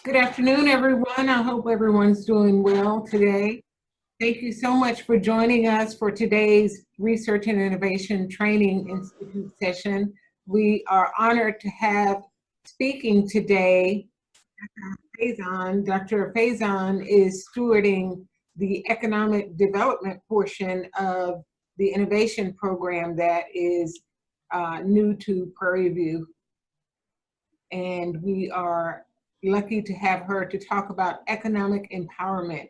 Good afternoon, everyone. I hope everyone's doing well today. Thank you so much for joining us for today's Research and Innovation Training Institute session. We are honored to have speaking today, Dr. Faison is stewarding the economic development portion of the innovation program that is new to Prairie View. And we are lucky to have her to talk about economic empowerment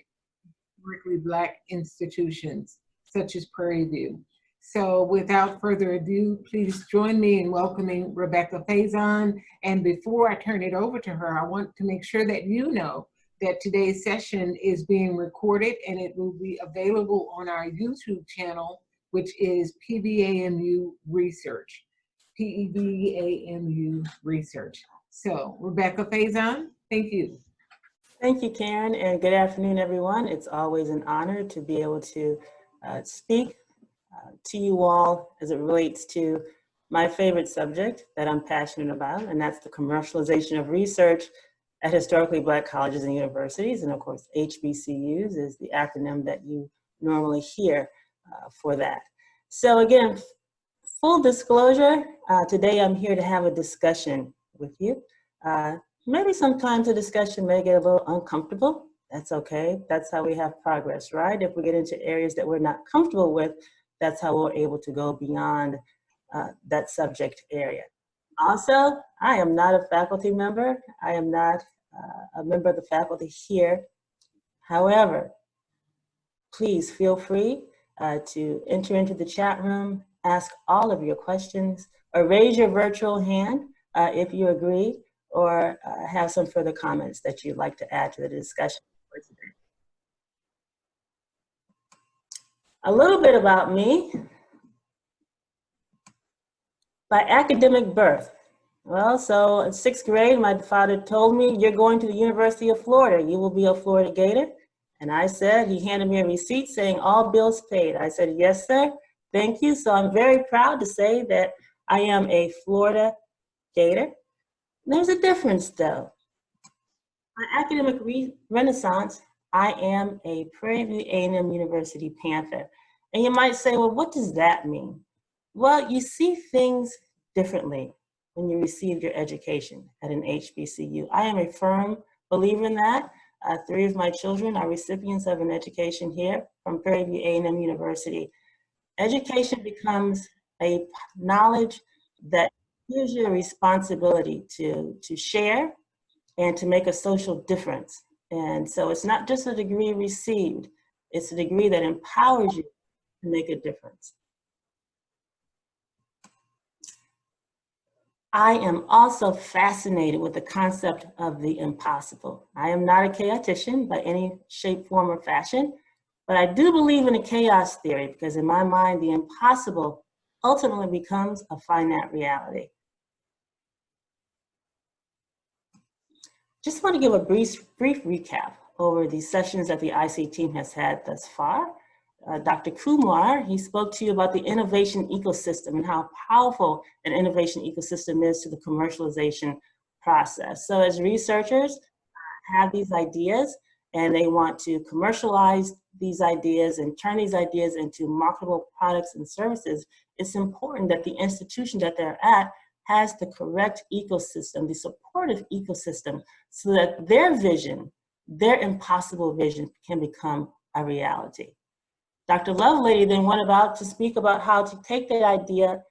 historically Black institutions such as Prairie View. So without further ado, please join me in welcoming Rebecca Faison. And before I turn it over to her, I want to make sure that you know that today's session is being recorded and it will be available on our YouTube channel, which is PVAMU Research, PVAMU Research. So Rebecca Faison, thank you. Thank you, Karen, and good afternoon, everyone. It's always an honor to be able to speak to you all as it relates to my favorite subject that I'm passionate about, and that's the commercialization of research at historically Black colleges and universities. And of course, HBCUs is the acronym that you normally hear for that. So again, full disclosure, today I'm here to have a discussion with you. Maybe sometimes the discussion may get a little uncomfortable. That's okay. That's how we have progress, right? If we get into areas that we're not comfortable with, that's how we're able to go beyond that subject area. Also, I am not a faculty member. I am not a member of the faculty here. However, please feel free to enter into the chat room, ask all of your questions, or raise your virtual hand if you agree, or have some further comments that you'd like to add to the discussion for today. A little bit about me. By academic birth, well, so in 6th grade, my father told me, you're going to the University of Florida. You will be a Florida Gator. And I said, he handed me a receipt saying all bills paid. I said, yes, sir, thank you. So I'm very proud to say that I am a Florida Gator. There's a difference though. My academic renaissance, I am a Prairie View A&M University Panther. And you might say, well, what does that mean? Well, you see things differently when you receive your education at an HBCU. I am a firm believer in that. 3 of my children are recipients of an education here from Prairie View A&M University. Education becomes a knowledge that gives you a responsibility to share and to make a social difference. And so it's not just a degree received, it's a degree that empowers you to make a difference. I am also fascinated with the concept of the impossible. I am not a chaotician by any shape, form, or fashion, but I do believe in a chaos theory because in my mind, the impossible ultimately becomes a finite reality. Just want to give a brief recap over the sessions that the IC team has had thus far. Dr. Kumar, he spoke to you about the innovation ecosystem and how powerful an innovation ecosystem is to the commercialization process. So as researchers have these ideas and they want to commercialize these ideas and turn these ideas into marketable products and services, it's important that the institution that they're at has the correct ecosystem, the supportive ecosystem, so that their vision, their impossible vision can become a reality. Dr. Lovelady then went about to speak about how to take that idea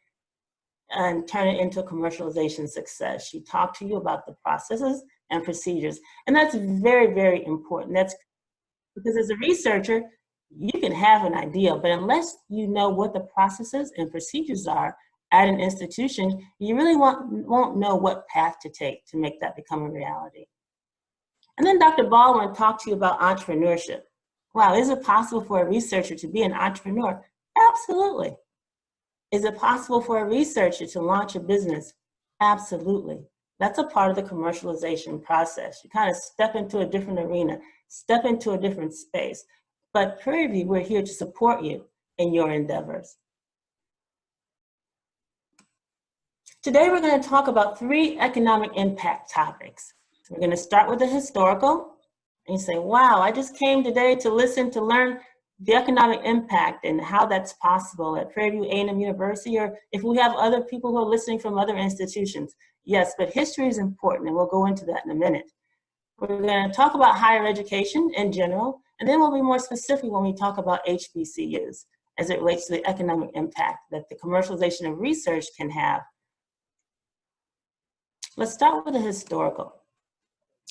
and turn it into a commercialization success. She talked to you about the processes and procedures, and that's very, very important. That's because as a researcher, you can have an idea, but unless you know what the processes and procedures are at an institution, you really won't know what path to take to make that become a reality. And then Dr. Baldwin talked to you about entrepreneurship. Wow, is it possible for a researcher to be an entrepreneur? Absolutely. Is it possible for a researcher to launch a business? Absolutely. That's a part of the commercialization process. You kind of step into a different arena, step into a different space. But Prairie View, we're here to support you in your endeavors. Today, we're going to talk about 3 economic impact topics. We're going to start with the historical. And you say, wow, I just came today to listen, to learn the economic impact and how that's possible at Prairie View A&M University, or if we have other people who are listening from other institutions. Yes, but history is important, and we'll go into that in a minute. We're going to talk about higher education in general, and then we'll be more specific when we talk about HBCUs as it relates to the economic impact that the commercialization of research can have. Let's start with the historical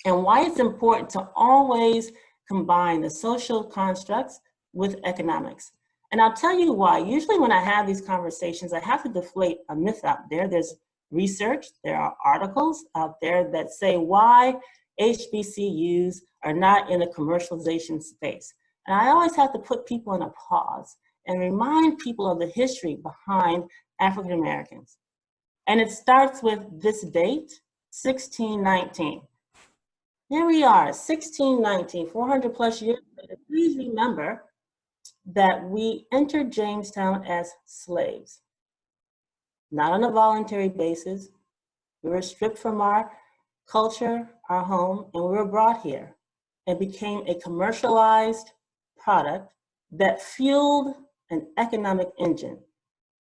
and why it's important to always combine the social constructs with economics. And I'll tell you why. Usually when I have these conversations, I have to deflate a myth out there. There's research, there are articles out there that say why HBCUs are not in the commercialization space. And I always have to put people on a pause and remind people of the history behind African Americans. And it starts with this date, 1619. Here we are, 1619, 400 plus years later. Please remember that we entered Jamestown as slaves, not on a voluntary basis. We were stripped from our culture, our home, and we were brought here and became a commercialized product that fueled an economic engine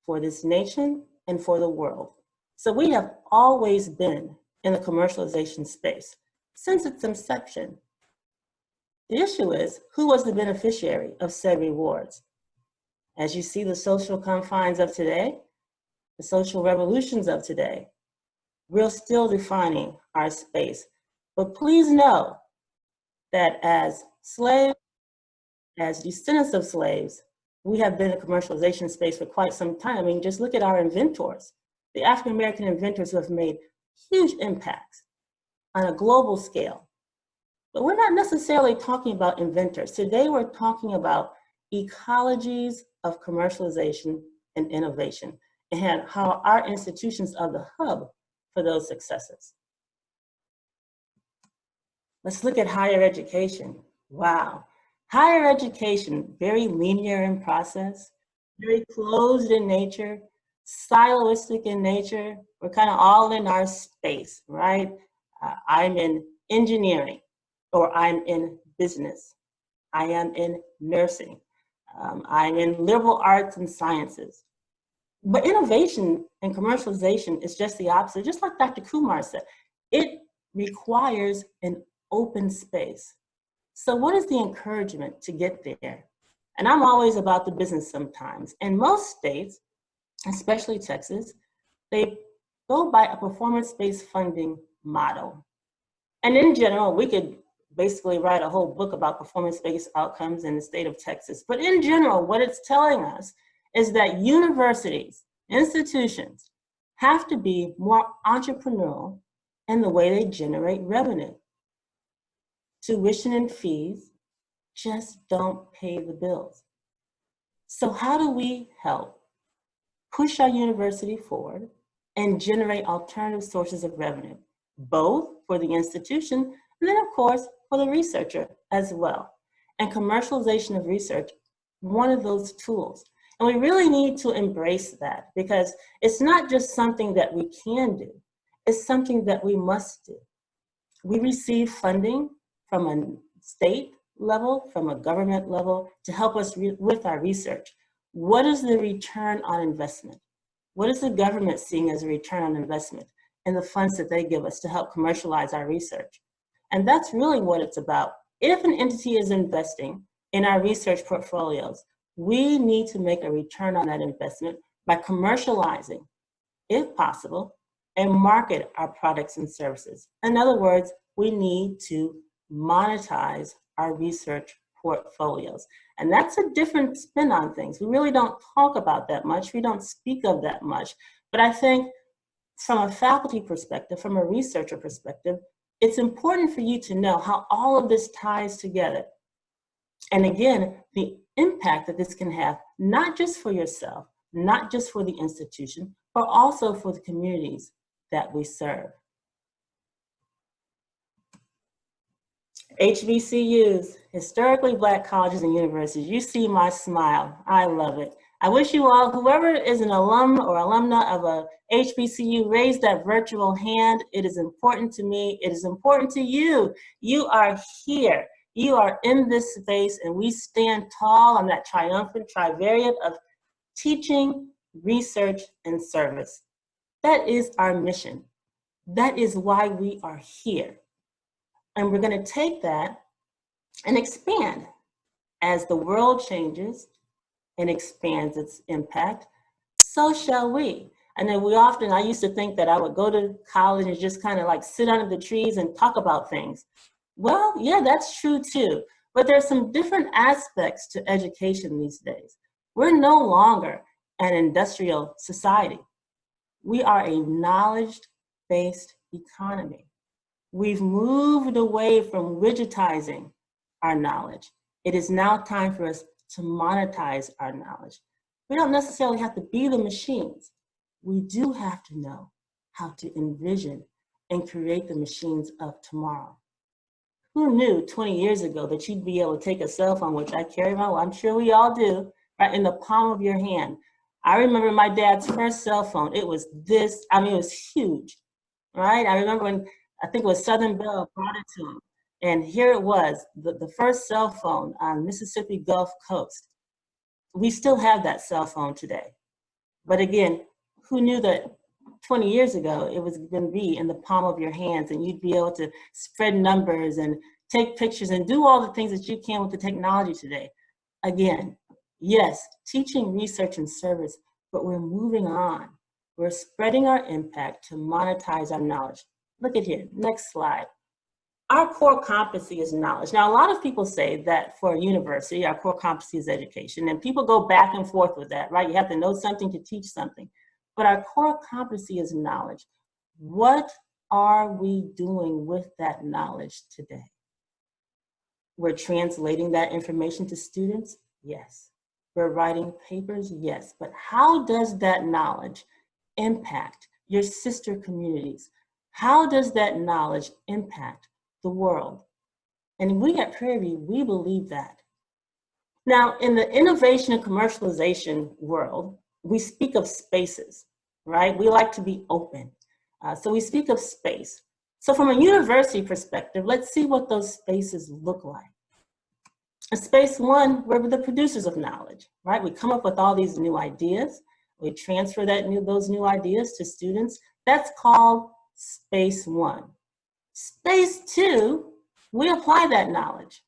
for this nation and for the world. So we have always been in the commercialization space since its inception. The issue is, who was the beneficiary of said rewards? As you see the social confines of today, the social revolutions of today, we're still defining our space. But please know that as slaves, as descendants of slaves, we have been in the commercialization space for quite some time. I mean, just look at our inventors, the African-American inventors who have made huge impacts on a global scale. But we're not necessarily talking about inventors. Today, we're talking about ecologies of commercialization and innovation, and how our institutions are the hub for those successes. Let's look at higher education. Wow. Higher education, very linear in process, very closed in nature, siloistic in nature. We're kind of all in our space, right? I'm in engineering, or I'm in business. I am in nursing. I'm in liberal arts and sciences. But innovation and commercialization is just the opposite. Just like Dr. Kumar said, it requires an open space. So what is the encouragement to get there? And I'm always about the business sometimes. In most states, especially Texas, they go by a performance-based funding model. And in general, we could basically write a whole book about performance-based outcomes in the state of Texas. But in general, what it's telling us is that universities, institutions, have to be more entrepreneurial in the way they generate revenue. Tuition and fees just don't pay the bills. So how do we help push our university forward and generate alternative sources of revenue, both for the institution and then, of course, for the researcher as well? And commercialization of research, one of those tools. And we really need to embrace that, because it's not just something that we can do, it's something that we must do. We receive funding from a state level, from a government level, to help us with our research. What is the return on investment? What is the government seeing as a return on investment in the funds that they give us to help commercialize our research? And that's really what it's about. If an entity is investing in our research portfolios, we need to make a return on that investment by commercializing, if possible, and market our products and services. In other words, we need to monetize our research portfolios. And that's a different spin on things. We really don't talk about that much. We don't speak of that much. But I think from a faculty perspective, from a researcher perspective, it's important for you to know how all of this ties together. And again, the impact that this can have, not just for yourself, not just for the institution, but also for the communities that we serve. HBCUs, historically Black colleges and universities. You see my smile. I love it. I wish you all, whoever is an alum or alumna of a HBCU, raise that virtual hand. It is important to me. It is important to you. You are here. You are in this space, and we stand tall on that triumphant trivariate of teaching, research, and service. That is our mission. That is why we are here. And we're going to take that and expand as the world changes and expands its impact. So shall we. And then I used to think that I would go to college and just kind of like sit under the trees and talk about things. Well, yeah, that's true too. But there's some different aspects to education these days. We're no longer an industrial society. We are a knowledge-based economy. We've moved away from rigidizing our knowledge. It is now time for us to monetize our knowledge. We don't necessarily have to be the machines. We do have to know how to envision and create the machines of tomorrow. Who knew 20 years ago that you'd be able to take a cell phone, which I carry around, I'm sure we all do, right in the palm of your hand. I remember my dad's first cell phone. It was this, I mean, it was huge, right? I remember when, I think it was Southern Bell brought it to him. And here it was, the first cell phone on Mississippi Gulf Coast. We still have that cell phone today. But again, who knew that 20 years ago it was going to be in the palm of your hands and you'd be able to spread numbers and take pictures and do all the things that you can with the technology today. Again, yes, teaching, research, and service, but we're moving on. We're spreading our impact to monetize our knowledge. Look at here, next slide. Our core competency is knowledge. Now, a lot of people say that for a university, our core competency is education, and people go back and forth with that, right? You have to know something to teach something. But our core competency is knowledge. What are we doing with that knowledge today? We're translating that information to students? Yes. We're writing papers? Yes. But how does that knowledge impact your sister communities? How does that knowledge impact the world? And we at Prairie View, we believe that. Now, in the innovation and commercialization world, we speak of spaces, right? We like to be open. So we speak of space. So from a university perspective, let's see what those spaces look like. In space one, we're the producers of knowledge, right? We come up with all these new ideas. We transfer those new ideas to students. That's called space one. Space two, we apply that knowledge.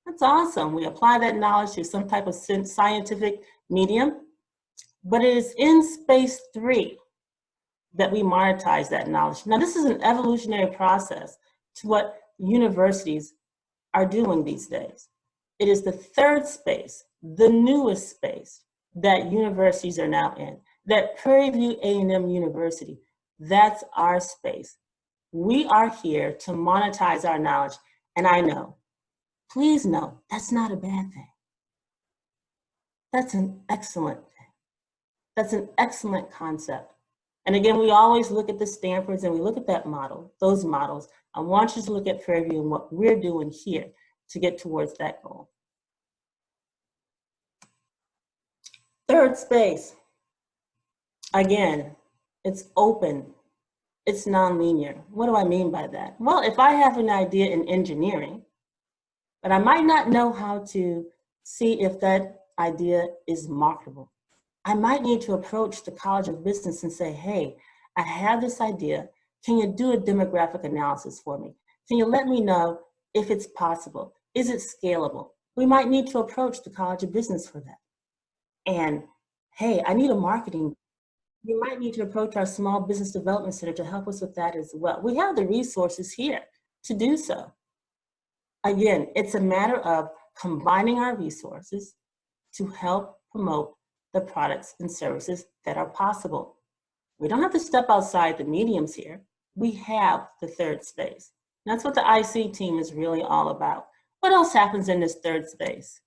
That's awesome. We apply that knowledge to some type of scientific medium, but it is in space three that we monetize that knowledge. Now, this is an evolutionary process to what universities are doing these days. It is the third space, the newest space that universities are now in, that Prairie View A&M University, that's our space. We are here to monetize our knowledge, and I know, please know, that's not a bad thing. That's an excellent thing. That's an excellent concept. And again, we always look at the Stanfords and we look at that model, those models. I want you to look at Prairie View and what we're doing here to get towards that goal. Third space, again, it's open, it's nonlinear. What do I mean by that? Well, if I have an idea in engineering, but I might not know how to see if that idea is marketable, I might need to approach the College of Business and say, hey, I have this idea. Can you do a demographic analysis for me? Can you let me know if it's possible? Is it scalable? We might need to approach the College of Business for that. And hey, I need a marketing. You might need to approach our Small Business Development Center to help us with that as well. We have the resources here to do so. Again, it's a matter of combining our resources to help promote the products and services that are possible. We don't have to step outside the mediums here. We have the third space. That's what the IC team is really all about. What else happens in this third space?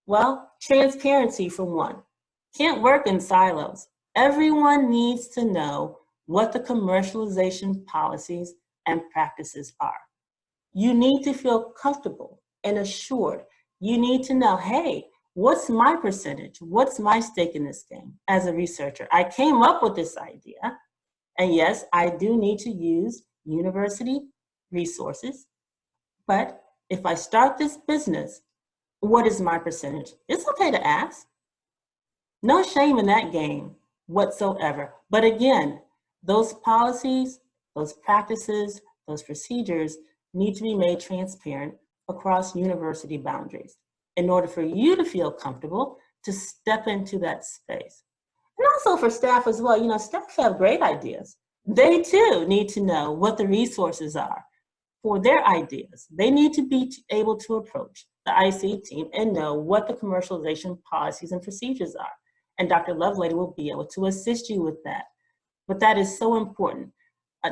Well, transparency for one. Can't work in silos. Everyone needs to know what the commercialization policies and practices are. You need to feel comfortable and assured. You need to know, hey, What's my percentage? What's my stake in this game as a researcher? I came up with this idea, and yes, I do need to use university resources, but if I start this business, what is my percentage? It's okay to ask. No shame in that game whatsoever. But again, those policies, those practices, those procedures need to be made transparent across university boundaries in order for you to feel comfortable to step into that space. And also for staff as well, you know, staff have great ideas. They too need to know what the resources are for their ideas. They need to be able to approach the IC team and know what the commercialization policies and procedures are. And Dr. Lovelady will be able to assist you with that. But that is so important.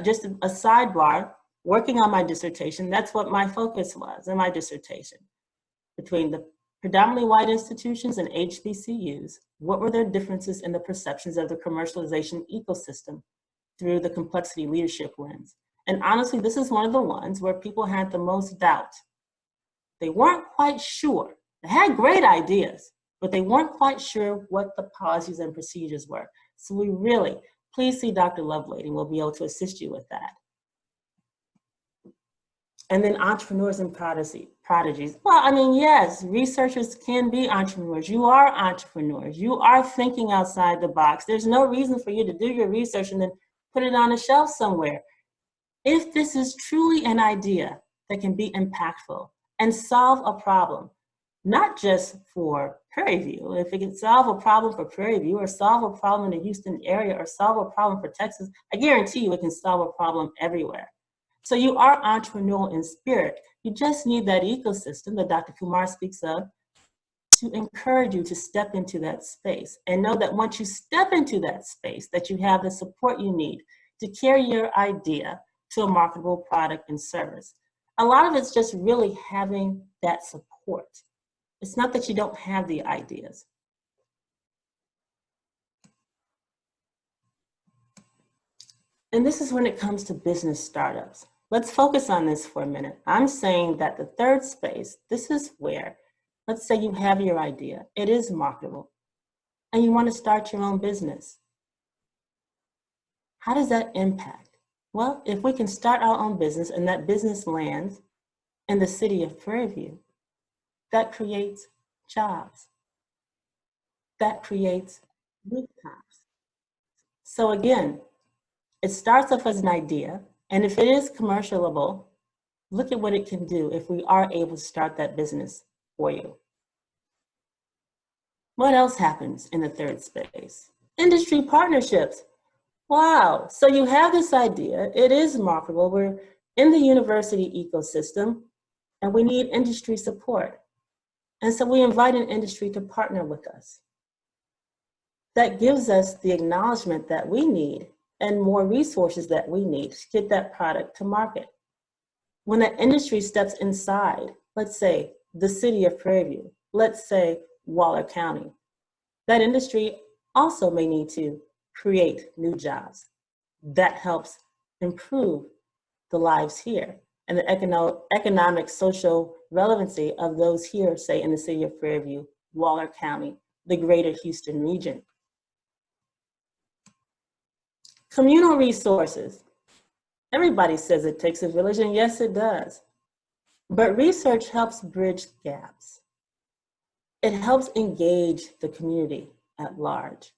Just a sidebar, working on my dissertation, that's what my focus was in my dissertation. Between the predominantly white institutions and HBCUs, what were their differences in the perceptions of the commercialization ecosystem through the complexity leadership lens? And honestly, this is one of the ones where people had the most doubt. They weren't quite sure. They had great ideas, but they weren't quite sure what the policies and procedures were. So we really, please see Dr. Lovelady, and we'll be able to assist you with that. And then entrepreneurs and prodigies. Well, I mean, yes, researchers can be entrepreneurs. You are entrepreneurs. You are thinking outside the box. There's no reason for you to do your research and then put it on a shelf somewhere. If this is truly an idea that can be impactful and solve a problem, not just for Prairie View, if it can solve a problem for Prairie View or solve a problem in the Houston area or solve a problem for Texas, I guarantee you it can solve a problem everywhere. So you are entrepreneurial in spirit. You just need that ecosystem that Dr. Kumar speaks of to encourage you to step into that space and know that once you step into that space, that you have the support you need to carry your idea to a marketable product and service. A lot of it's just really having that support. It's not that you don't have the ideas. And this is when it comes to business startups. Let's focus on this for a minute. I'm saying that the third space, this is where, let's say you have your idea, it is marketable, and you want to start your own business. How does that impact? Well, if we can start our own business and that business lands in the city of Prairie View, that creates jobs. That creates rooftops. So again, it starts off as an idea, and if it is commercialable, look at what it can do if we are able to start that business for you. What else happens in the third space? Industry partnerships. Wow, so you have this idea, it is marketable, we're in the university ecosystem, and we need industry support. And so we invite an industry to partner with us. That gives us the acknowledgement that we need and more resources that we need to get that product to market. When that industry steps inside, let's say the city of Prairie View, let's say Waller County, that industry also may need to create new jobs. That helps improve the lives here and the economic, social relevancy of those here, say in the city of Prairie View, Waller County, the greater Houston region. Communal resources. Everybody says it takes a village, and yes, it does. But research helps bridge gaps. It helps engage the community at large.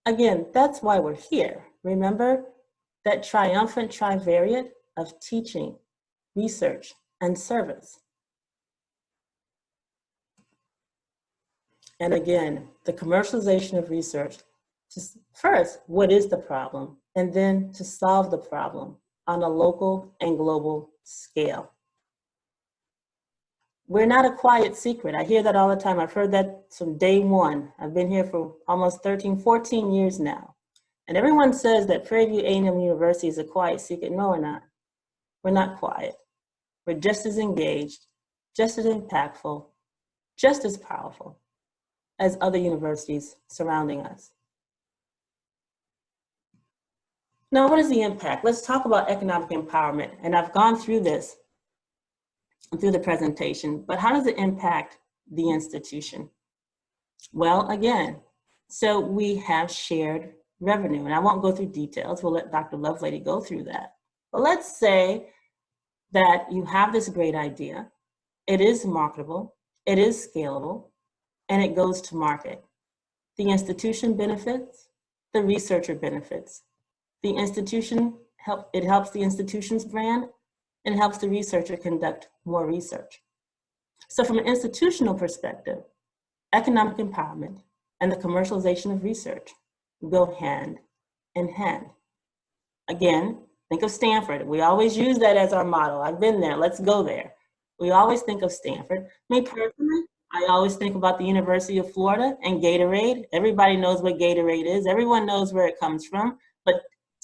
Again, that's why we're here. Remember that triumphant trivariate of teaching, research, and service. And again, the commercialization of research. First, what is the problem? And then to solve the problem on a local and global scale. We're not a quiet secret. I hear that all the time. I've heard that from day one. I've been here for almost 13, 14 years now. And everyone says that Prairie View A&M University is a quiet secret. No, we're not. We're not quiet. We're just as engaged, just as impactful, just as powerful as other universities surrounding us. Now, what is the impact? Let's talk about economic empowerment. And I've gone through this through the presentation, but how does it impact the institution? Well, again, so we have shared revenue, and I won't go through details. We'll let Dr. Lovelady go through that. But let's say that you have this great idea. It is marketable, it is scalable, and it goes to market. The institution benefits, the researcher benefits. The institution it helps the institution's brand, and helps the researcher conduct more research. So from an institutional perspective, economic empowerment and the commercialization of research go hand in hand. Again, think of Stanford. We always use that as our model. I've been there, let's go there. We always think of Stanford. Me personally, I always think about the University of Florida and Gatorade. Everybody knows what Gatorade is. Everyone knows where it comes from. But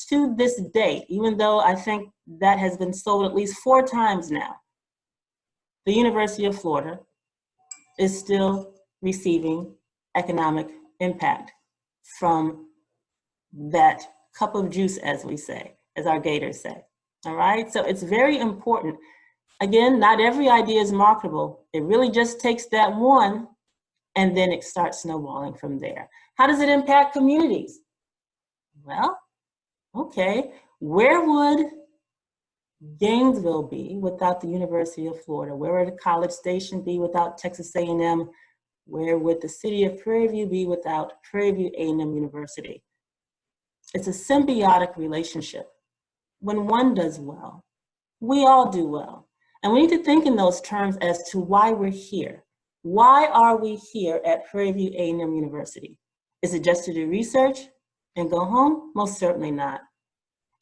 to this date, even though I think that has been sold at least 4 times now, the University of Florida is still receiving economic impact from that cup of juice, as we say, as our Gators say. All right, so it's very important. Again, not every idea is marketable. It really just takes that one, and then it starts snowballing from there. How does it impact communities? Well, okay, where would Gainesville be without the University of Florida? Where would College Station be without Texas A&M? Where would the city of Prairie View be without Prairie View A&M University? It's a symbiotic relationship. When one does well, we all do well. And we need to think in those terms as to why we're here. Why are we here at Prairie View A&M University? Is it just to do research and go home? Most certainly not.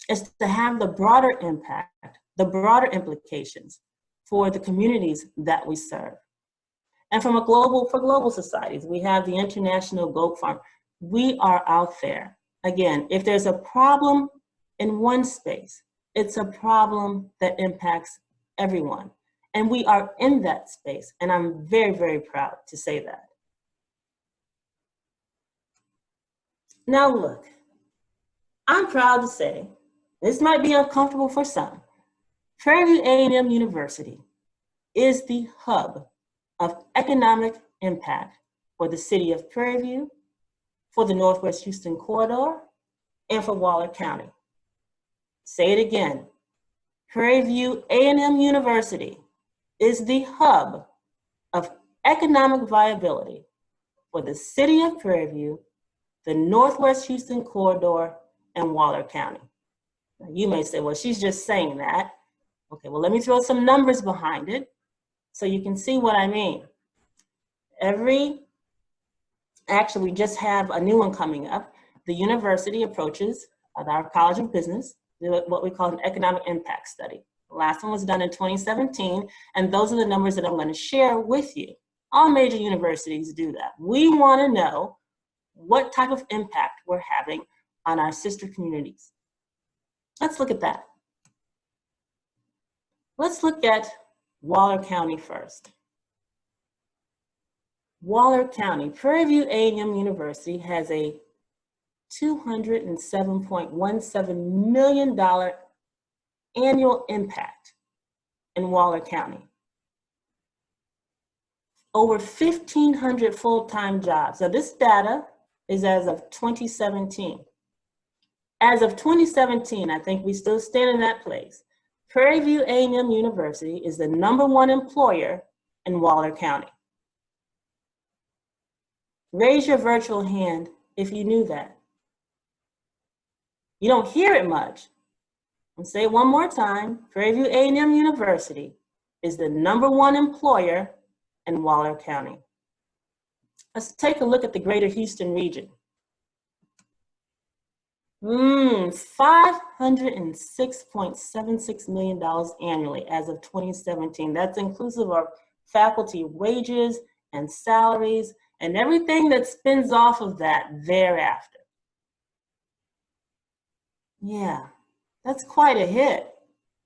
It's to have the broader impact, the broader implications for the communities that we serve. And for global societies, we have the International Goat Farm. We are out there. Again, if there's a problem in one space, it's a problem that impacts everyone. And we are in that space, and I'm very, very proud to say that. Now look, I'm proud to say, this might be uncomfortable for some, Prairie View A&M University is the hub of economic impact for the city of Prairie View, for the Northwest Houston corridor, and for Waller County. Say it again, Prairie View A&M University is the hub of economic viability for the city of Prairie View, the Northwest Houston corridor, and Waller County. Now, you may say, well, she's just saying that. Okay, well, let me throw some numbers behind it so you can see what I mean. Actually, we just have a new one coming up. The university approaches our College of Business, what we call an economic impact study. The last one was done in 2017, and those are the numbers that I'm going to share with you. All major universities do that. We want to know what type of impact we're having on our sister communities. Let's look at that. Let's look at Waller County first. Waller County, Prairie View A&M University has a $207.17 million annual impact in Waller County. Over 1,500 full-time jobs. Now this data is as of 2017. As of 2017, I think we still stand in that place. Prairie View A&M University is the #1 employer in Waller County. Raise your virtual hand if you knew that. You don't hear it much. I'll say it one more time. Prairie View A&M University is the #1 employer in Waller County. Let's take a look at the greater Houston region. $506.76 million annually as of 2017. That's inclusive of faculty wages and salaries and everything that spins off of that thereafter. Yeah, that's quite a hit.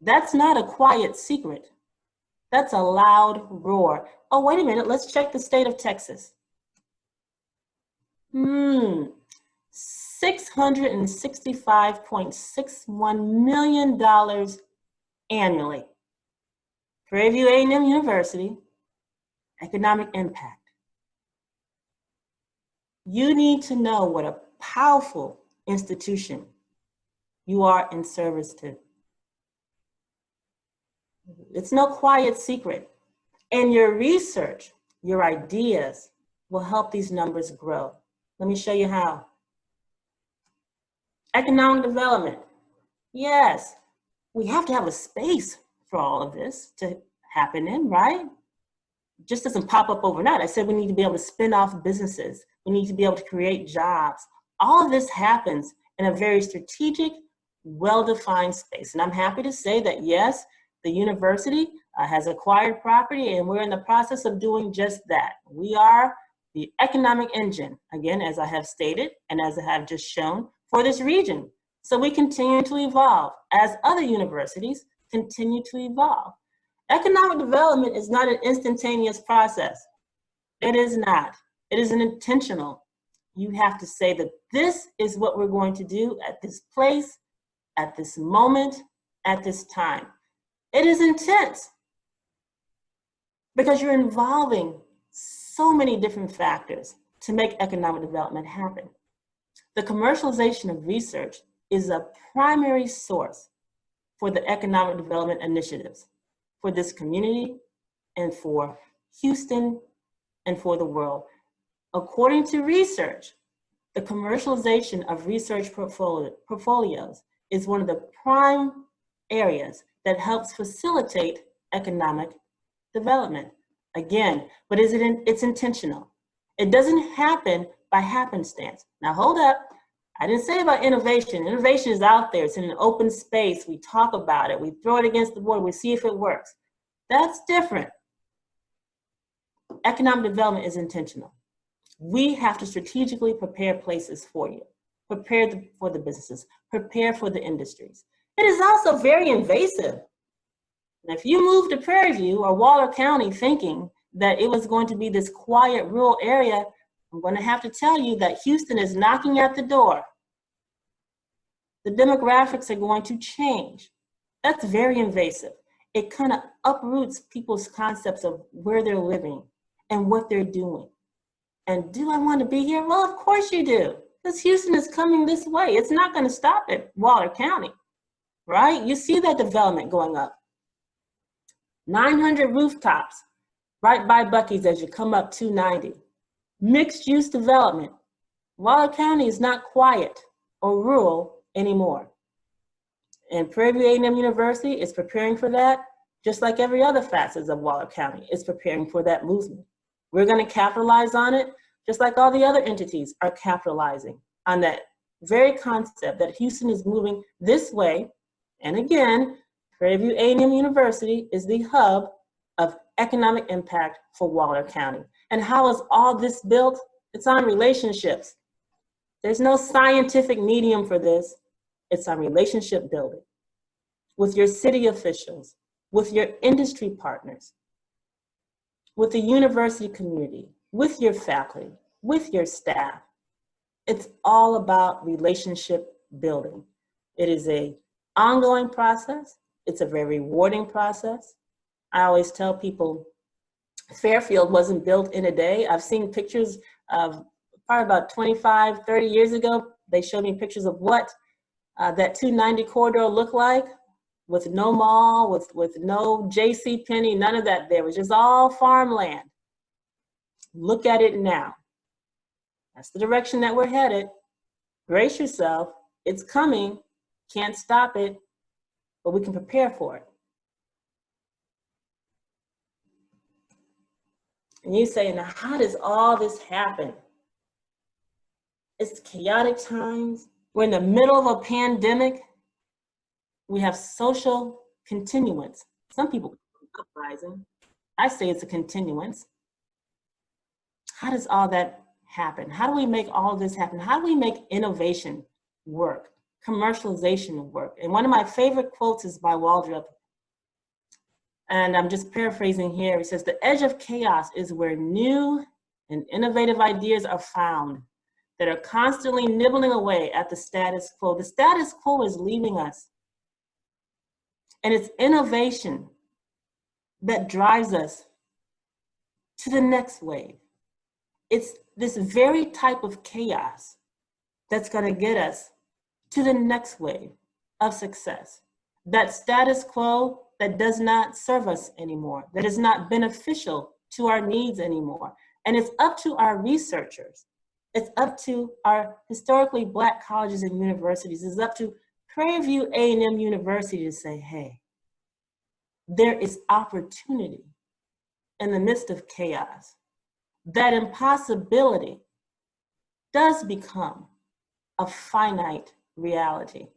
That's not a quiet secret. That's a loud roar. Oh, wait a minute, let's check the state of Texas. $665.61 million annually. Prairie View A&M University, economic impact. You need to know what a powerful institution you are in service to. It's no quiet secret. And your research, your ideas will help these numbers grow. Let me show you how. Economic development. Yes, we have to have a space for all of this to happen in, right? Just doesn't pop up overnight. I said we need to be able to spin off businesses. We need to be able to create jobs. All of this happens in a very strategic, well-defined space. And I'm happy to say that, yes, the university has acquired property, and we're in the process of doing just that. We are the economic engine, again, as I have stated, and as I have just shown, for this region. So we continue to evolve as other universities continue to evolve. Economic development is not an instantaneous process. It is not. It is an intentional. You have to say that this is what we're going to do at this place, at this moment, at this time. It is intense because you're involving so many different factors to make economic development happen. The commercialization of research is a primary source for the economic development initiatives for this community and for Houston and for the world. According to research, the commercialization of research portfolios is one of the prime areas that helps facilitate economic development. Again, but it's intentional. It doesn't happen by happenstance. Now hold up, I didn't say about innovation. Innovation is out there, it's in an open space, we talk about it, we throw it against the board, we see if it works. That's different. Economic development is intentional. We have to strategically prepare places for you, prepare for the businesses, prepare for the industries. It is also very invasive. And if you move to Prairie View or Waller County thinking that it was going to be this quiet rural area, I'm going to have to tell you that Houston is knocking at the door. The demographics are going to change. That's very invasive. It kind of uproots people's concepts of where they're living and what they're doing. And do I want to be here? Well, of course you do, because Houston is coming this way. It's not going to stop at Waller County, right? You see that development going up. 900 rooftops right by Buc-ee's as you come up 290. Mixed use development. Waller County is not quiet or rural anymore. And Prairie View A&M University is preparing for that, just like every other facets of Waller County is preparing for that movement. We're going to capitalize on it, just like all the other entities are capitalizing on that very concept that Houston is moving this way. And again, Prairie View A&M University is the hub of economic impact for Waller County. And how is all this built? It's on relationships. There's no scientific medium for this. It's on relationship building with your city officials, with your industry partners, with the university community, with your faculty, with your staff. It's all about relationship building. It is an ongoing process. It's a very rewarding process. I always tell people, Fairfield wasn't built in a day. I've seen pictures of probably about 25, 30 years ago. They showed me pictures of what that 290 corridor looked like, with no mall, with no J.C. Penney, none of that there. It was just all farmland. Look at it now. That's the direction that we're headed. Brace yourself. It's coming. Can't stop it, but we can prepare for it. And you say, now how does all this happen? It's chaotic times. We're in the middle of a pandemic. We have social continuance. Some people call it uprising. I say it's a continuance. How does all that happen? How do we make all of this happen? How do we make innovation work, commercialization work? And one of my favorite quotes is by Waldrop. And I'm just paraphrasing here. He says, the edge of chaos is where new and innovative ideas are found that are constantly nibbling away at the status quo. The status quo is leaving us. And it's innovation that drives us to the next wave. it's this very type of chaos that's going to get us to the next wave of success. That status quo that does not serve us anymore, that is not beneficial to our needs anymore. And it's up to our researchers, it's up to our historically Black colleges and universities, it's up to Prairie View A&M University to say, hey, there is opportunity in the midst of chaos. That impossibility does become a finite reality.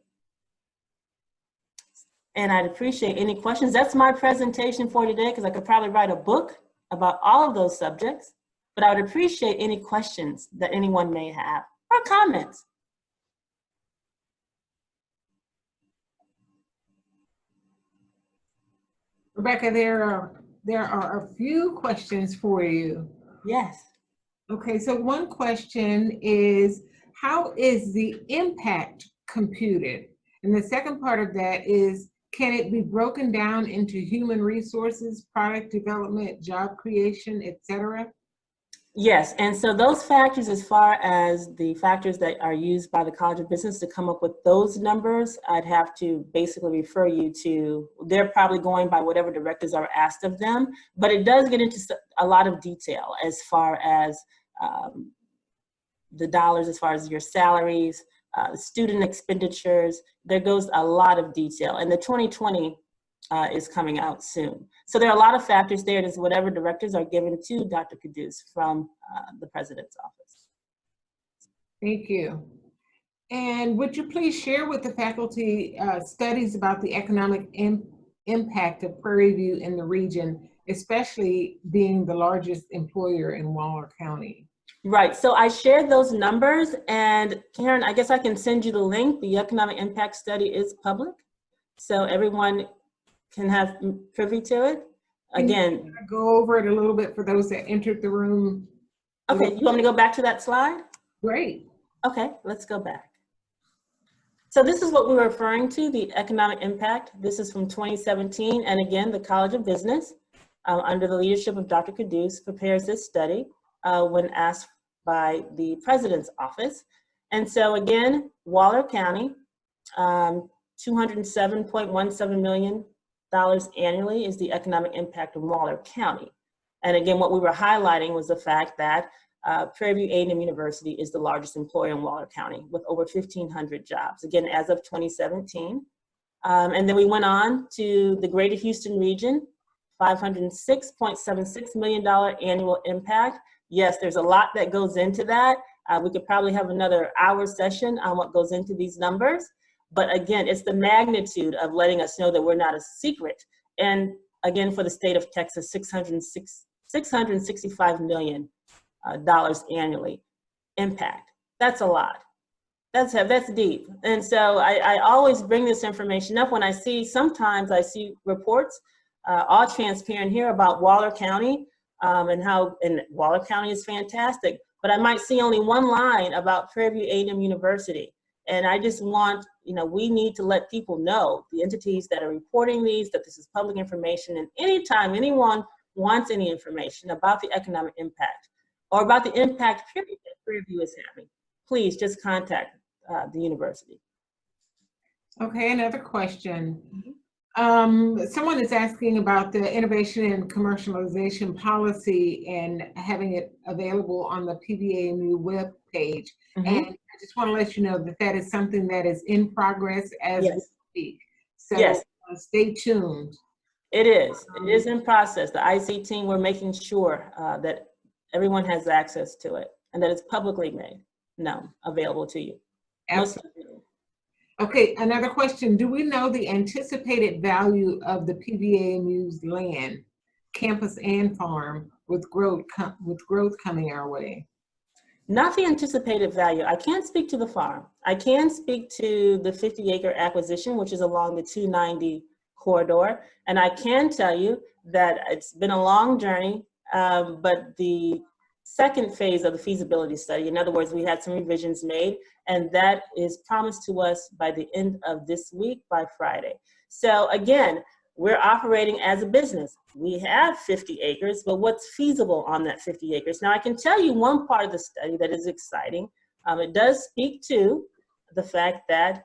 And I'd appreciate any questions. That's my presentation for today, because I could probably write a book about all of those subjects, but I would appreciate any questions that anyone may have or comments. Rebecca, there are a few questions for you. Yes. Okay, so one question is, how is the impact computed? And the second part of that is, can it be broken down into human resources, product development, job creation, etc.? Yes, and so those factors, as far as the factors that are used by the College of Business to come up with those numbers, I'd have to basically refer you to, they're probably going by whatever directives are asked of them, but it does get into a lot of detail as far as the dollars, as far as your salaries, student expenditures. There goes a lot of detail, and the 2020 is coming out soon. So there are a lot of factors there. It is whatever directives are given to Dr. Caduce from the President's office. Thank you. And would you please share with the faculty studies about the economic impact of Prairie View in the region, especially being the largest employer in Waller County? Right, so I shared those numbers, and Karen, I guess I can send you the link. The economic impact study is public, so everyone can have privy to it. Again, can you go over it a little bit for those that entered the room? Okay, you want me to go back to that slide? Great. Okay, let's go back. So this is what we were referring to, the economic impact. This is from 2017, and again, the College of Business, under the leadership of Dr. Caduce, prepares this study when asked by the President's office. And so again, Waller County, $207.17 million annually is the economic impact of Waller County. And again, what we were highlighting was the fact that Prairie View A&M University is the largest employer in Waller County with over 1,500 jobs, again, as of 2017. And then we went on to the Greater Houston region, $506.76 million annual impact. Yes, there's a lot that goes into that. We could probably have another hour session on what goes into these numbers. But again, it's the magnitude of letting us know that we're not a secret. And again, for the state of Texas, $665 million annually impact. That's a lot. That's deep. And so I always bring this information up when I see, sometimes I see reports, all transparent here, about Waller County and how Waller County is fantastic, but I might see only one line about Prairie View A&M University. And I just want, we need to let people know, the entities that are reporting these, that this is public information, and anytime anyone wants any information about the economic impact or about the impact period that Prairie View is having, please just contact the university. Okay, another question. Someone is asking about the innovation and commercialization policy and having it available on the PVAMU web page. And I just want to let you know that that is something that is in progress as we speak. So stay tuned. It is in process. The IC team, we're making sure that everyone has access to it and that it's publicly made known, available to you. Absolutely. Okay, another question. Do we know the anticipated value of the PVAMU's land, campus and farm, with growth coming our way? Not the anticipated value. I can't speak to the farm. I can speak to the 50-acre acquisition, which is along the 290 corridor. And I can tell you that it's been a long journey, but the second phase of the feasibility study, in other words, we had some revisions made, and that is promised to us by the end of this week, by Friday. So again, we're operating as a business. We have 50 acres, but what's feasible on that 50 acres? Now, I can tell you one part of the study that is exciting. It does speak to the fact that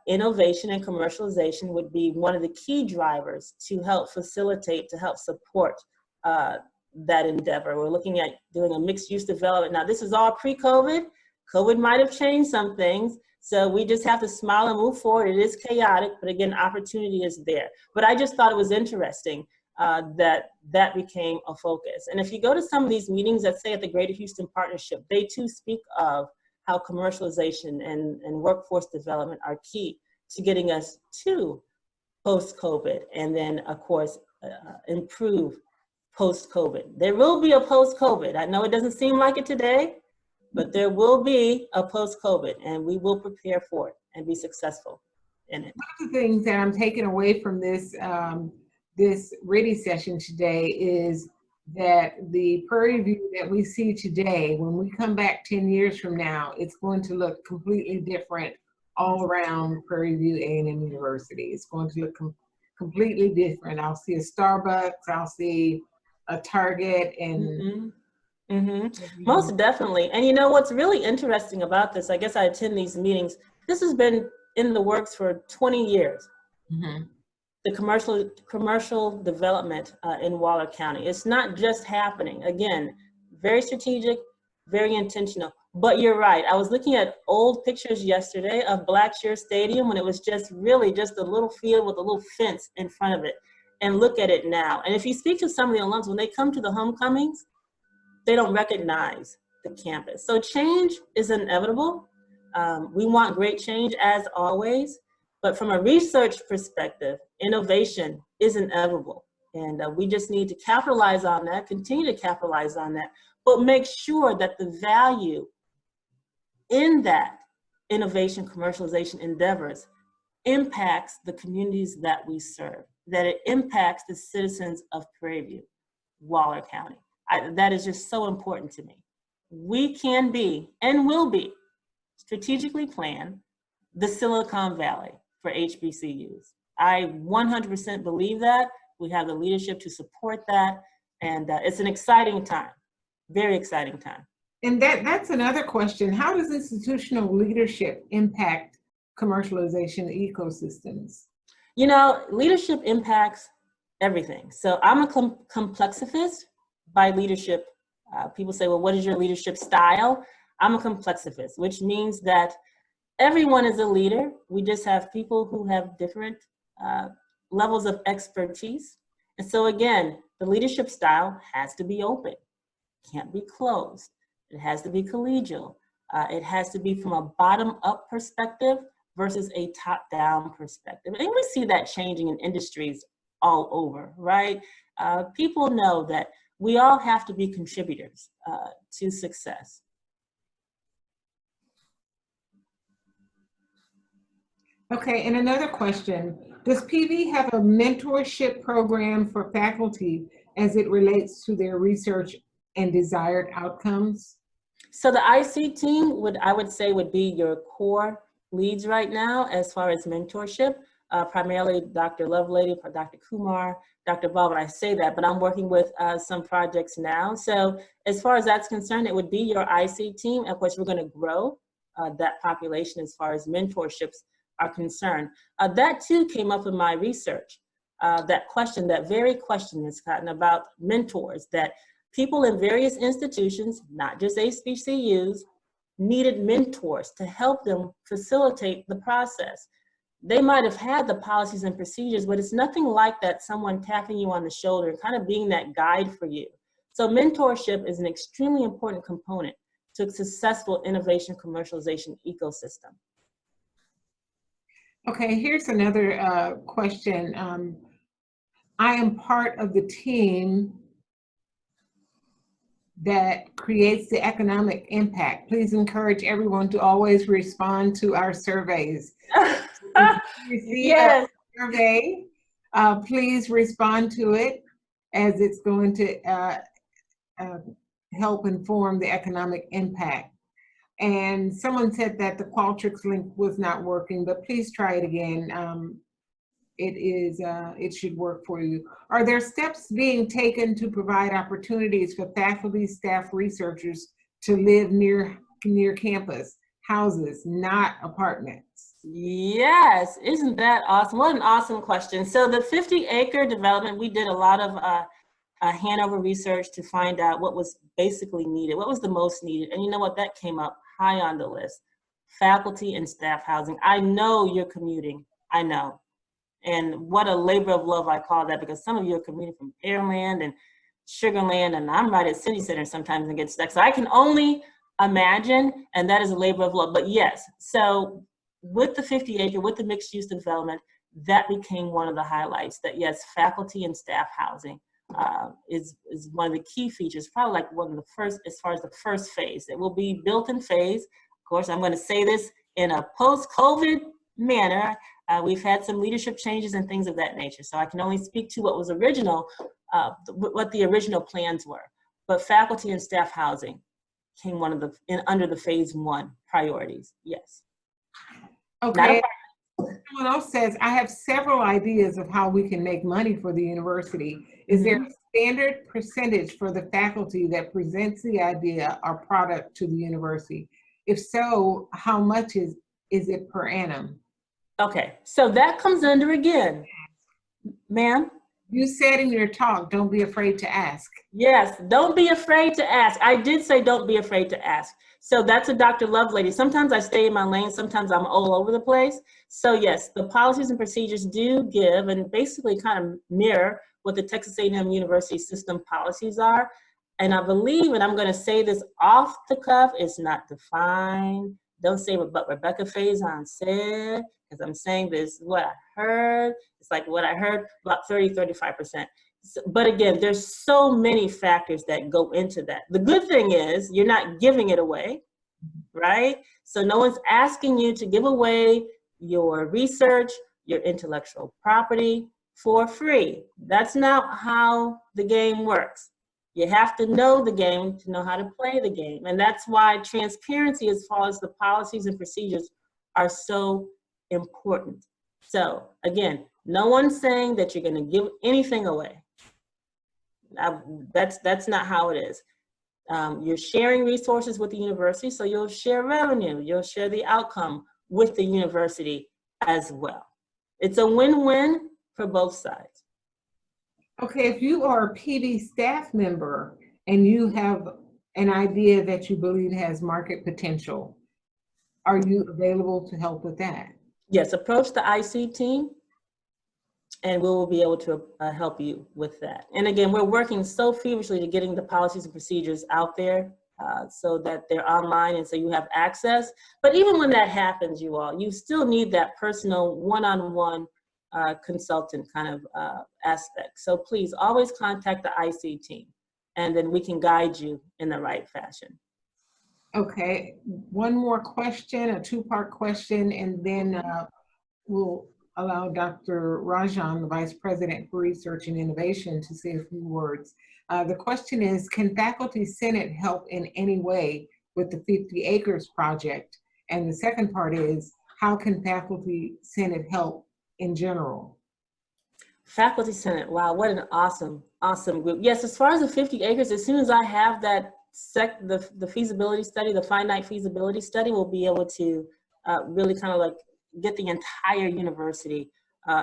innovation and commercialization would be one of the key drivers to help facilitate, to help support that endeavor. We're looking at doing a mixed use development. Now, this is all pre-COVID. COVID might have changed some things. So we just have to smile and move forward. It is chaotic, but again, opportunity is there. But I just thought it was interesting that became a focus. And if you go to some of these meetings that say at the Greater Houston Partnership, they too speak of how commercialization and workforce development are key to getting us to post-COVID, and then of course, improve post-COVID. There will be a post-COVID. I know it doesn't seem like it today, but there will be a post-COVID, and we will prepare for it and be successful in it. One of the things that I'm taking away from this this RITI session today is that the Prairie View that we see today, when we come back 10 years from now, it's going to look completely different all around Prairie View A&M University. It's going to look completely different. I'll see a Starbucks, I'll see a Target, and most definitely. And you know what's really interesting about this, I guess I attend these meetings, this has been in the works for 20 years. The commercial development in Waller County. It's not just happening. Again, very strategic, very intentional. But you're right. I was looking at old pictures yesterday of Blackshear Stadium when it was just really just a little field with a little fence in front of it. And look at it now. And if you speak to some of the alums, when they come to the homecomings, they don't recognize the campus. So change is inevitable. We want great change as always. But from a research perspective, innovation is inevitable. And we just need to capitalize on that, continue to capitalize on that, but make sure that the value in that innovation commercialization endeavors impacts the communities that we serve, that it impacts the citizens of Prairie View, Waller County. That is just so important to me. We can be and will be strategically plan the Silicon Valley for HBCUs. I 100% believe that. We have the leadership to support that. And it's an exciting time, very exciting time. And that's another question. How does institutional leadership impact commercialization ecosystems? You know, leadership impacts everything. So I'm a complexivist by leadership. People say, well, what is your leadership style? I'm a complexivist, which means that everyone is a leader. We just have people who have different levels of expertise. And so again, the leadership style has to be open, can't be closed. It has to be collegial. It has to be from a bottom-up perspective versus a top-down perspective. And we see that changing in industries all over, right? People know that we all have to be contributors to success. Okay, and another question. Does PV have a mentorship program for faculty as it relates to their research and desired outcomes? So the IC team I would say would be your core leads right now as far as mentorship, primarily Dr. Lovelady, Dr. Kumar, Dr. Baldwin. I say that, but I'm working with some projects now. So as far as that's concerned, it would be your IC team. Of course, we're going to grow that population as far as mentorships are concerned. That too came up in my research. That question, that very question, Ms. Cotton, about mentors, that people in various institutions, not just HBCUs, needed mentors to help them facilitate the process. They might have had the policies and procedures, but it's nothing like that, someone tapping you on the shoulder and kind of being that guide for you. So mentorship is an extremely important component to a successful innovation commercialization ecosystem. Okay, here's another question. I am part of the team that creates the economic impact. Please encourage everyone to always respond to our surveys. Yes. Survey, please respond to it, as it's going to help inform the economic impact. And someone said that the Qualtrics link was not working, but please try it again. it should work for you. Are there steps being taken to provide opportunities for faculty, staff, researchers to live near campus, houses, not apartments? Yes, isn't that awesome? What an awesome question. So the 50-acre development, we did a lot of Hanover research to find out what was basically needed, what was the most needed. And you know what, that came up high on the list. Faculty and staff housing. I know you're commuting, I know. And what a labor of love I call that, because some of you are commuting from Pearland and Sugarland, and I'm right at City Center sometimes and get stuck. So I can only imagine, and that is a labor of love. But yes, so with the 50-acre, with the mixed-use development, that became one of the highlights, that yes, faculty and staff housing is one of the key features, probably like one of the first, as far as the first phase. It will be built in phase. Of course, I'm going to say this in a post-COVID manner. We've had some leadership changes and things of that nature, so I can only speak to what was original, what the original plans were. But faculty and staff housing came one of the under the phase 1 priorities. Yes. Okay. Someone else says, I have several ideas of how we can make money for the university. Is there a standard percentage for the faculty that presents the idea or product to the university? If so, how much is it per annum? Okay, so that comes under, again, ma'am? You said in your talk, don't be afraid to ask. Yes, don't be afraid to ask. I did say don't be afraid to ask. So that's a Dr. Love lady. Sometimes I stay in my lane, sometimes I'm all over the place. So yes, the policies and procedures do give and basically kind of mirror what the Texas A&M University system policies are. And I believe, and I'm going to say this off the cuff, it's not defined. Don't say what Rebecca Faison said, because I'm saying this is what I heard. It's like what I heard, about 30-35%. But again, there's so many factors that go into that. The good thing is you're not giving it away, right? So no one's asking you to give away your research, your intellectual property for free. That's not how the game works. You have to know the game to know how to play the game. And that's why transparency as far as the policies and procedures are so important. So again, no one's saying that you're going to give anything away. That's not how it is. You're sharing resources with the university, so you'll share revenue, you'll share the outcome with the university as well. It's a win-win for both sides. Okay, if you are a PD staff member and you have an idea that you believe has market potential, are you available to help with that? Yes, approach the IC team and we will be able to help you with that. And again, we're working so feverishly to getting the policies and procedures out there so that they're online and so you have access. But even when that happens, you all, you still need that personal one-on-one consultant kind of aspect. So please always contact the IC team and then we can guide you in the right fashion. Okay, one more question, a two-part question, and then we'll allow Dr. Rajan, the Vice President for Research and Innovation, to say a few words. The question is, can Faculty Senate help in any way with the 50 Acres project? And the second part is, how can Faculty Senate help in general? Faculty Senate, wow, what an awesome, awesome group. Yes, as far as the 50 acres, as soon as I have that the feasibility study, the finite feasibility study, we'll be able to really kind of like get the entire university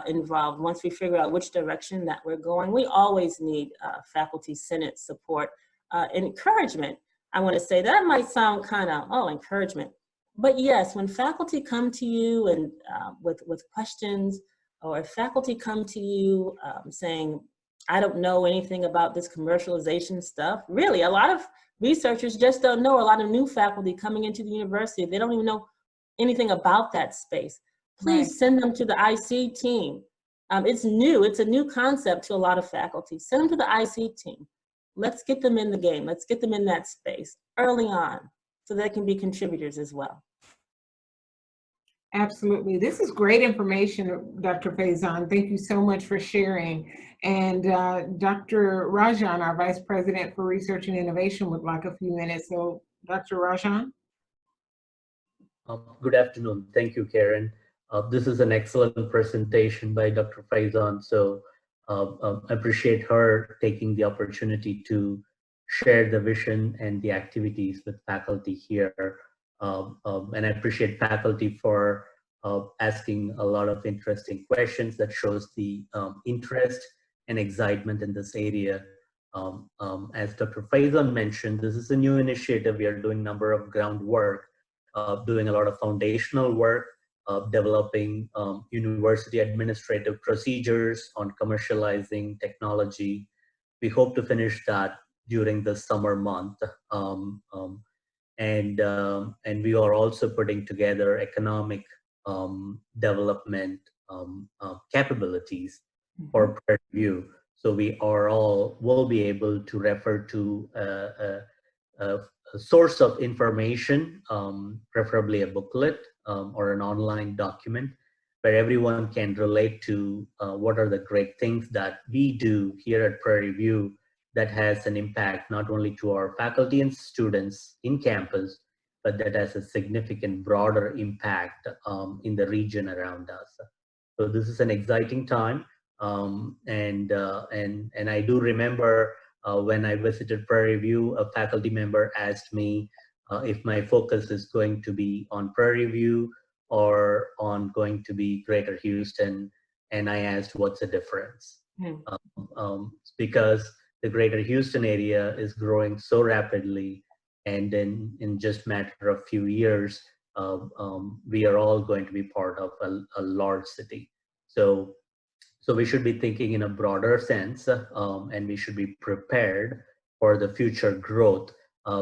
involved once we figure out which direction that we're going. We always need Faculty Senate support. Encouragement, I want to say, that might sound kind of, oh, encouragement. But yes, when faculty come to you and with questions, or if faculty come to you saying, I don't know anything about this commercialization stuff. Really, a lot of researchers just don't know. A lot of new faculty coming into the university, they don't even know anything about that space. Please send them to the IC team. It's new, it's a new concept to a lot of faculty. Send them to the IC team. Let's get them in the game. Let's get them in that space early on so they can be contributors as well. Absolutely. This is great information, Dr. Faison. Thank you so much for sharing. And Dr. Rajan, our Vice President for Research and Innovation, would like a few minutes. So, Dr. Rajan? Good afternoon. Thank you, Karen. This is an excellent presentation by Dr. Faizan, so I appreciate her taking the opportunity to share the vision and the activities with faculty here. And I appreciate faculty for asking a lot of interesting questions that shows the interest and excitement in this area. As Dr. Faizan mentioned, this is a new initiative. We are doing a number of groundwork, doing a lot of foundational work, developing university administrative procedures on commercializing technology. We hope to finish that during the summer month. And we are also putting together economic development capabilities for peer review. So we are all will be able to refer to a source of information, preferably a booklet or an online document, where everyone can relate to what are the great things that we do here at Prairie View that has an impact not only to our faculty and students in campus, but that has a significant broader impact in the region around us. So this is an exciting time. And I do remember when I visited Prairie View, a faculty member asked me if my focus is going to be on Prairie View or on going to be Greater Houston. And I asked, what's the difference? Because the Greater Houston area is growing so rapidly, and in just a matter of few years, we are all going to be part of a large city. So we should be thinking in a broader sense, and we should be prepared for the future growth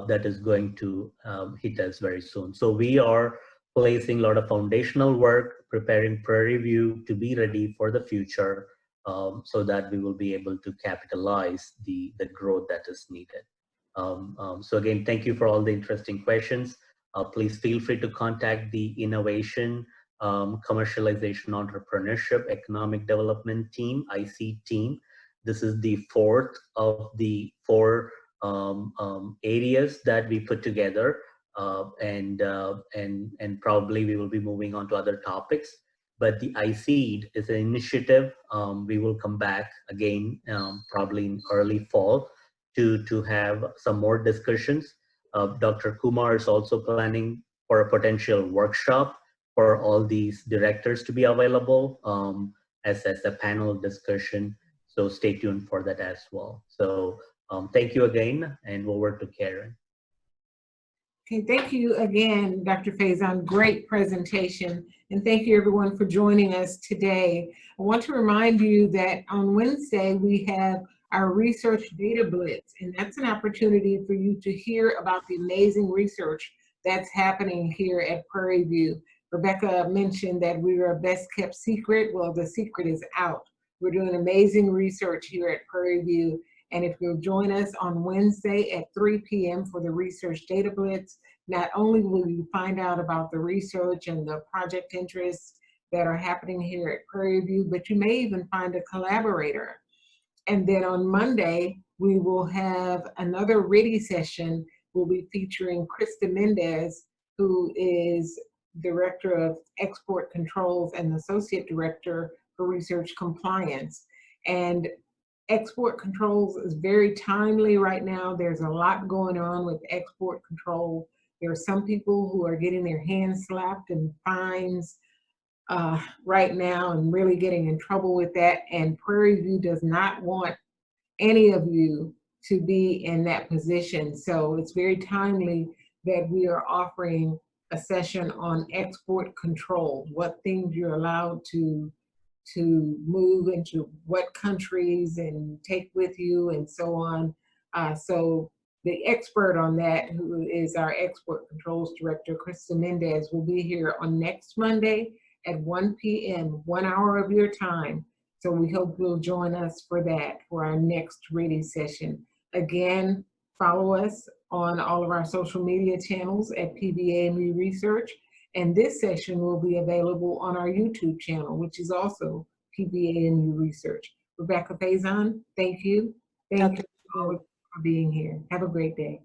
that is going to hit us very soon. So we are placing a lot of foundational work, preparing Prairie View to be ready for the future, so that we will be able to capitalize the growth that is needed. So again, thank you for all the interesting questions. Please feel free to contact the Innovation, Commercialization, Entrepreneurship, Economic Development Team, IC team. This is the fourth of the four areas that we put together, and probably we will be moving on to other topics. But the ICEED is an initiative. We will come back again, probably in early fall, to have some more discussions. Dr. Kumar is also planning for a potential workshop for all these directors to be available as a panel discussion. So stay tuned for that as well. So thank you again, and we'll work to Karen. Okay, thank you again, Dr. Faizan. Great presentation. And thank you everyone for joining us today. I want to remind you that on Wednesday, we have our research data blitz, and that's an opportunity for you to hear about the amazing research that's happening here at Prairie View. Rebecca mentioned that we are a best kept secret. Well, the secret is out. We're doing amazing research here at Prairie View. And if you'll join us on Wednesday at 3 p.m. for the Research Data Blitz, not only will you find out about the research and the project interests that are happening here at Prairie View, but you may even find a collaborator. And then on Monday, we will have another RITI session. We'll be featuring Krista Mendez, who is Director of Export Controls and Associate Director for Research Compliance. And export controls is very timely right now. There's a lot going on with export control. There are some people who are getting their hands slapped and fines right now and really getting in trouble with that. And Prairie View does not want any of you to be in that position. So it's very timely that we are offering a session on export control, what things you're allowed to move into what countries and take with you and so on. So the expert on that, who is our Export Controls Director, Krista Mendez, will be here on next Monday at 1 p.m., 1 hour of your time. So we hope you'll join us for that, for our next RITI session. Again, follow us on all of our social media channels at PVAMU Research. And this session will be available on our YouTube channel, which is also PVAMU Research. Rebecca Faizan, thank you. Thank you all for being here. Have a great day.